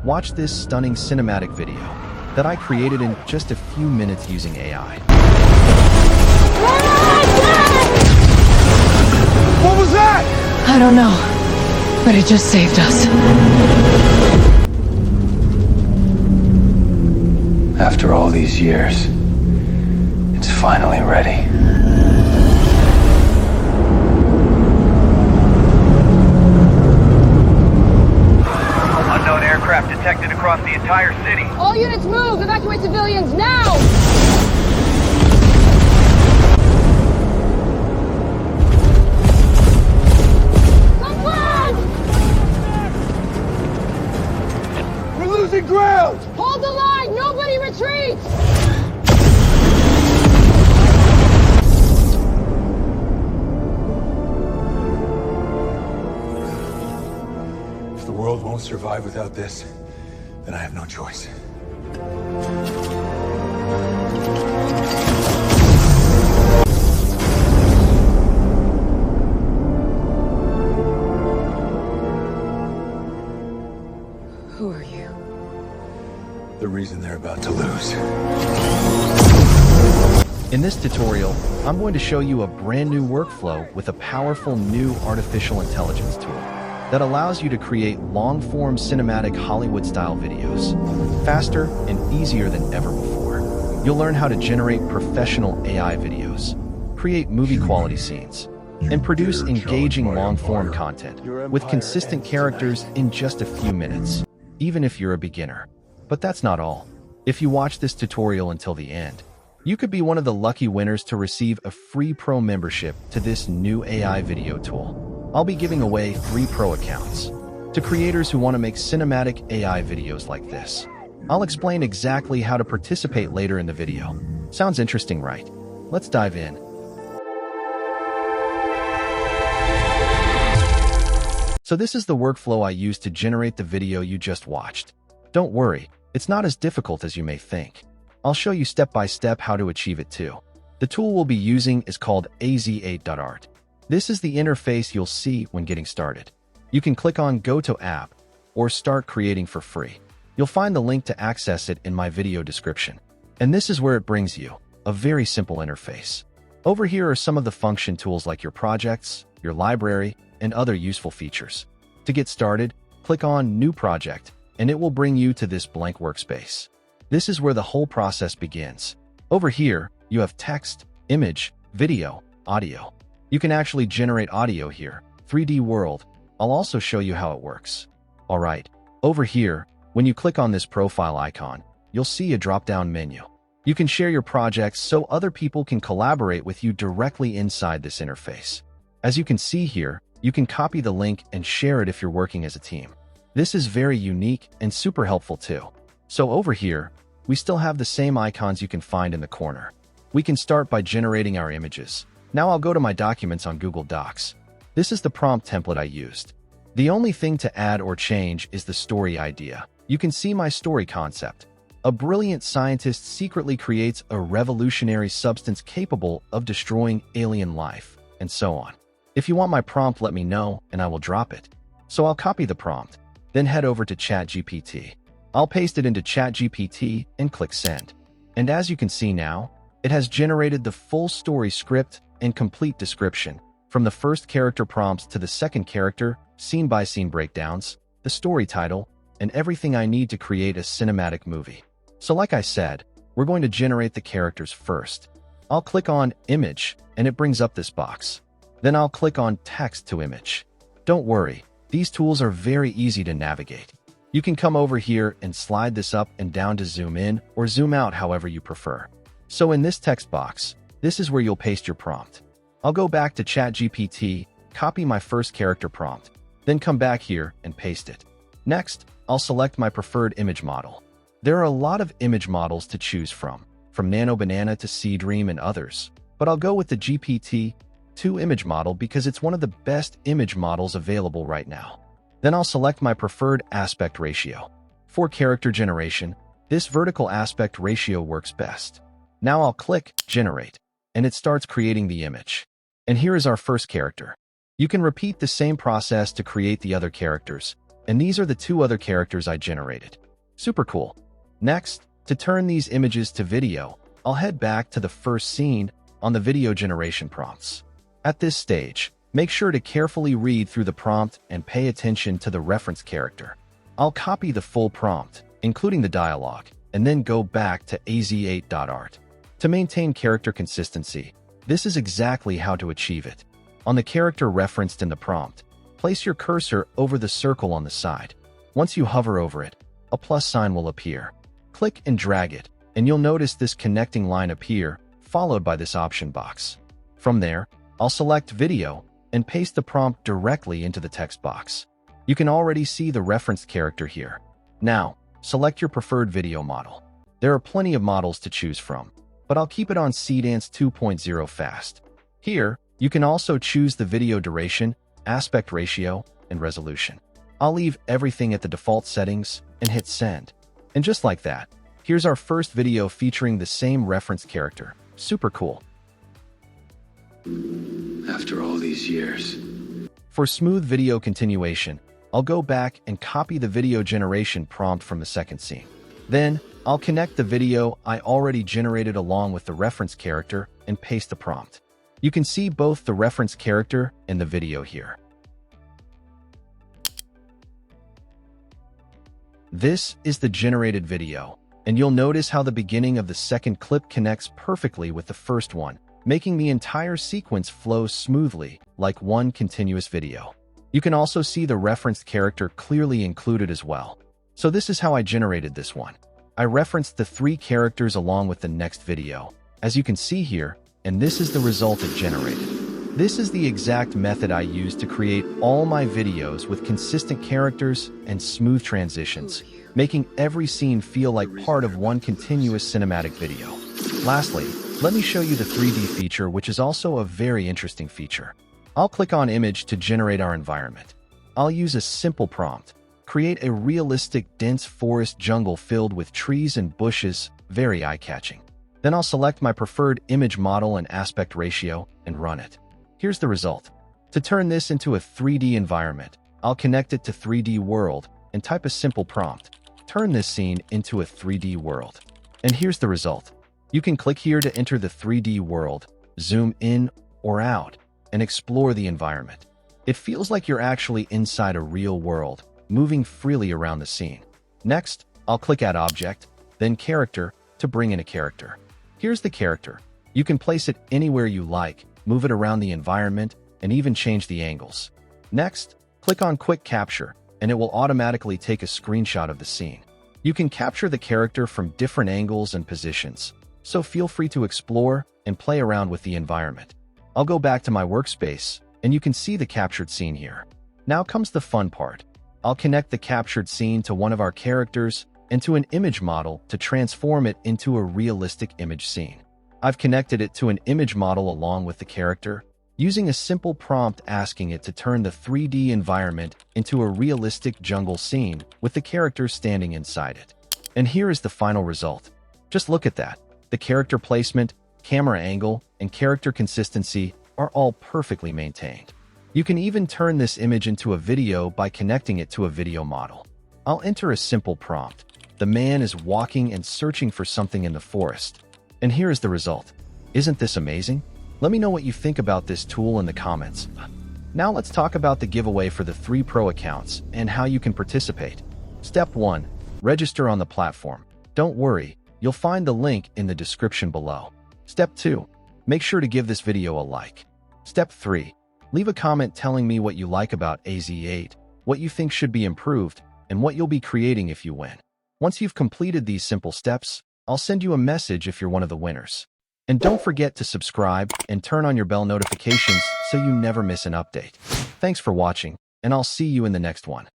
Watch this stunning cinematic video that I created in just a few minutes using AI. What was that? I don't know, but it just saved us. After all these years, it's finally ready. Unknown aircraft detected across the entire city. All units move! Evacuate civilians now! We're losing ground! Hold the line! Nobody retreat! If the world won't survive without this, then I have no choice. Who are you? The reason they're about to lose. In this tutorial, I'm going to show you a brand new workflow with a powerful new artificial intelligence tool that allows you to create long-form cinematic Hollywood-style videos faster and easier than ever before. You'll learn how to generate professional AI videos, create movie-quality scenes, and produce engaging long-form content with consistent characters in just a few minutes, even if you're a beginner. But that's not all. If you watch this tutorial until the end, you could be one of the lucky winners to receive a free pro membership to this new AI video tool. I'll be giving away 3 pro accounts to creators who want to make cinematic AI videos like this. I'll explain exactly how to participate later in the video. Sounds interesting, right? Let's dive in. So this is the workflow I used to generate the video you just watched. Don't worry, it's not as difficult as you may think. I'll show you step by step how to achieve it too. The tool we'll be using is called A8.art. This is the interface you'll see when getting started. You can click on Go to App or Start Creating for free. You'll find the link to access it in my video description. And this is where it brings you, a very simple interface. Over here are some of the function tools like your projects, your library, and other useful features. To get started, click on New Project, and it will bring you to this blank workspace. This is where the whole process begins. Over here, you have text, image, video, audio. You can actually generate audio here, 3D world. I'll also show you how it works. Alright, over here, when you click on this profile icon, you'll see a drop-down menu. You can share your projects so other people can collaborate with you directly inside this interface. As you can see here, you can copy the link and share it if you're working as a team. This is very unique and super helpful too. So over here, we still have the same icons you can find in the corner. We can start by generating our images. Now I'll go to my documents on Google Docs. This is the prompt template I used. The only thing to add or change is the story idea. You can see my story concept. A brilliant scientist secretly creates a revolutionary substance capable of destroying alien life, and so on. If you want my prompt, let me know, and I will drop it. So I'll copy the prompt, then head over to ChatGPT. I'll paste it into ChatGPT and click Send. And as you can see now, it has generated the full story script and complete description, from the first character prompts to the second character, scene-by-scene breakdowns, the story title, and everything I need to create a cinematic movie. So like I said, we're going to generate the characters first. I'll click on Image, and it brings up this box. Then I'll click on Text to Image. Don't worry, these tools are very easy to navigate. You can come over here and slide this up and down to zoom in or zoom out however you prefer. So in this text box, this is where you'll paste your prompt. I'll go back to ChatGPT, copy my first character prompt, then come back here and paste it. Next, I'll select my preferred image model. There are a lot of image models to choose from Nano Banana to Seedream and others, but I'll go with the GPT-2 image model because it's one of the best image models available right now. Then I'll select my preferred aspect ratio. For character generation, this vertical aspect ratio works best. Now I'll click Generate, and it starts creating the image. And here is our first character. You can repeat the same process to create the other characters, And these are the two other characters I generated. Super cool. Next, to turn these images to video, I'll head back to the first scene on the video generation prompts. At this stage, make sure to carefully read through the prompt and pay attention to the reference character. I'll copy the full prompt, including the dialogue, and then go back to A8.art. To maintain character consistency, this is exactly how to achieve it. On the character referenced in the prompt, place your cursor over the circle on the side. Once you hover over it, a plus sign will appear. Click and drag it, and you'll notice this connecting line appear, followed by this option box. From there, I'll select Video and paste the prompt directly into the text box. You can already see the referenced character here. Now, select your preferred video model. There are plenty of models to choose from, but I'll keep it on Seedance 2.0 Fast. Here, you can also choose the video duration, aspect ratio, and resolution. I'll leave everything at the default settings and hit send. And just like that, here's our first video featuring the same reference character. Super cool. After all these years. For smooth video continuation, I'll go back and copy the video generation prompt from the second scene. Then, I'll connect the video I already generated along with the reference character and paste the prompt. You can see both the reference character and the video here. This is the generated video, and you'll notice how the beginning of the second clip connects perfectly with the first one, making the entire sequence flow smoothly, like one continuous video. You can also see the referenced character clearly included as well. So this is how I generated this one. I referenced the three characters along with the next video, as you can see here, and this is the result it generated. This is the exact method I use to create all my videos with consistent characters and smooth transitions, making every scene feel like part of one continuous cinematic video. Lastly, let me show you the 3D feature, which is also a very interesting feature. I'll click on Image to generate our environment. I'll use a simple prompt. Create a realistic, dense forest jungle filled with trees and bushes, very eye-catching. Then I'll select my preferred image model and aspect ratio and run it. Here's the result. To turn this into a 3D environment, I'll connect it to 3D World and type a simple prompt. Turn this scene into a 3D world. And here's the result. You can click here to enter the 3D world, zoom in or out, and explore the environment. It feels like you're actually inside a real world, moving freely around the scene. Next, I'll click Add Object, then Character to bring in a character. Here's the character. You can place it anywhere you like, move it around the environment, and even change the angles. Next, click on Quick Capture, and it will automatically take a screenshot of the scene. You can capture the character from different angles and positions, so feel free to explore and play around with the environment. I'll go back to my workspace, and you can see the captured scene here. Now comes the fun part. I'll connect the captured scene to one of our characters and to an image model to transform it into a realistic image scene. I've connected it to an image model along with the character, using a simple prompt asking it to turn the 3D environment into a realistic jungle scene with the character standing inside it. And here is the final result. Just look at that. The character placement, camera angle, and character consistency are all perfectly maintained. You can even turn this image into a video by connecting it to a video model. I'll enter a simple prompt. The man is walking and searching for something in the forest. And here is the result. Isn't this amazing? Let me know what you think about this tool in the comments. Now let's talk about the giveaway for the 3 Pro accounts and how you can participate. Step 1. Register on the platform. Don't worry, you'll find the link in the description below. Step 2. Make sure to give this video a like. Step 3. Leave a comment telling me what you like about AZ8, what you think should be improved, and what you'll be creating if you win. Once you've completed these simple steps, I'll send you a message if you're one of the winners. And don't forget to subscribe and turn on your bell notifications so you never miss an update. Thanks for watching, and I'll see you in the next one.